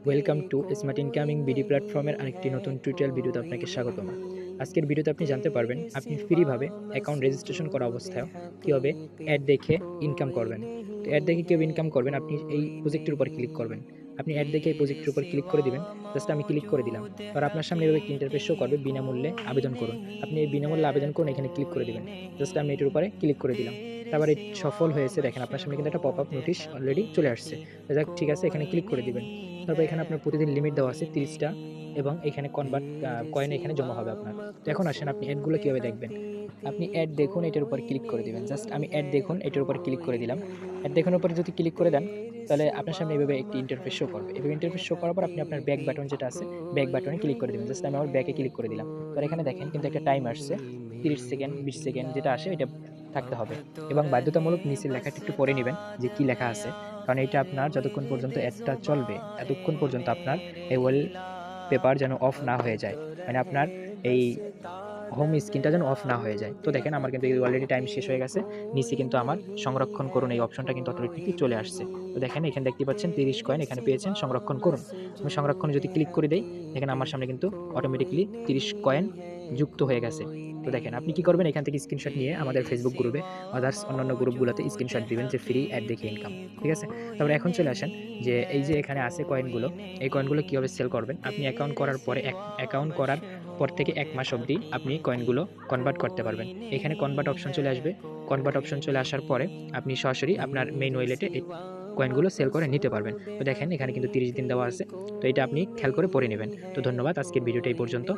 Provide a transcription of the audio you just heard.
Welcome to smart incoming BD প্ল্যাটফর্মের আরেকটি নতুন টিউটোরিয়াল ভিডিওতে আপনাকে স্বাগতম। আজকের ভিডিওতে আপনি জানতে পারবেন আপনি ফ্রিভাবে অ্যাকাউন্ট রেজিস্ট্রেশন করা অবস্থায় কীভাবে অ্যাড দেখে ইনকাম করবেন। তো অ্যাড দেখে কীভাবে ইনকাম করবেন, আপনি এই প্রজেক্টের উপর ক্লিক করবেন। আপনি অ্যাড দেখে এই প্রজেক্টের উপর ক্লিক করে দিবেন। জাস্ট আমি ক্লিক করে দিলাম। আর আপনার সামনে এভাবে একটি ইন্টারফেস শো করবে, বিনামূল্যে আবেদন করুন। আপনি এই বিনামূল্যে আবেদন করুন, এখানে ক্লিক করে দিবেন। জাস্ট আমি এটার উপরে ক্লিক করে দিলাম। তারপরে সফল হয়েছে দেখেন, আপনার সামনে কিন্তু একটা পপ আপ নোটিশ অলরেডি চলে আসছে। যাক, ঠিক আছে, এখানে ক্লিক করে দিবেন। তারপর এখানে আপনার প্রতিদিন লিমিট দেওয়া আছে 30 টা এবং এখানে কনভার্ট কয়েন এখানে জমা হবে আপনার। তো এখন আসেন আপনি অ্যাডগুলো কিভাবে দেখবেন। আপনি অ্যাড দেখুন এটার উপর ক্লিক করে দিবেন। জাস্ট আমি অ্যাড দেখুন এটার উপর ক্লিক করে দিলাম। অ্যাড দেখুনের উপরে যদি ক্লিক করে দেন, তাহলে আপনার সামনে এভাবে একটি ইন্টারফেস শো করবে। এভাবে ইন্টারফেস শো করার পর আপনি আপনার ব্যাক বাটন যেটা আছে, ব্যাক বাটনে ক্লিক করে দিবেন। জাস্ট আমি আমার ব্যাকে ক্লিক করে দিলাম। তো এখানে দেখেন কিন্তু একটা টাইম আসছে 30 সেকেন্ড, 20 সেকেন্ড যেটা আসে এটা থাকতে হবে এবং বাধ্যতামূলক নিচের লেখাটা একটু পড়ে নিবেন যে কি লেখা আছে। কারণ এটা আপনার যতক্ষণ পর্যন্ত অ্যাডটা চলবে, ততক্ষণ পর্যন্ত আপনার এই পেপার যেন অফ না হয়ে যায়। মানে আপনার এই হোম স্ক্রিনটা যেন অফ না হয়ে যায়। তো দেখেন আমার কিন্তু অলরেডি টাইম শেষ হয়ে গেছে। নিচে কিন্তু আমার সংরক্ষণ করুন এই অপশনটা কিন্তু অটোমেটিকলি চলে আসছে। তো দেখেন এখানে দেখতে পাচ্ছেন 30 কয়েন এখানে পেয়েছেন, সংরক্ষণ করুন। আমি সংরক্ষণে যদি ক্লিক করে দেই, দেখেন আমার সামনে কিন্তু অটোমেটিকলি 30 কয়েন যুক্ত হয়ে গেছে। তো দেখেন আপনি কি করবেন, এখান থেকে স্ক্রিনশট নিয়ে আমাদের ফেসবুক গ্রুপে, আদার্স অন্যান্য গ্রুপগুলোতে স্ক্রিনশট দিবেন যে ফ্রি অ্যাড দেখে ইনকাম। ঠিক আছে? তারপরে এখন চলে আসেন যে এই যে এখানে আছে কয়েনগুলো, এই কয়েনগুলো কিভাবে সেল করবেন। আপনি অ্যাকাউন্ট করার পরে অ্যাকাউন্ট করার পর থেকে 1 মাস অবধি আপনি কয়েনগুলো কনভার্ট করতে পারবেন। এখানে কনভার্ট অপশন চলে আসবে। কনভার্ট অপশন চলে আসার পরে আপনি সরাসরি আপনার মেইন ওয়ালেটে এই কয়েনগুলো সেল করে নিতে পারবেন। তো দেখেন এখানে কিন্তু 30 দিন দেওয়া আছে। তো এটা আপনি খেয়াল করে পড়ে নেবেন। তো ধন্যবাদ। আজকের ভিডিওটা এই পর্যন্ত।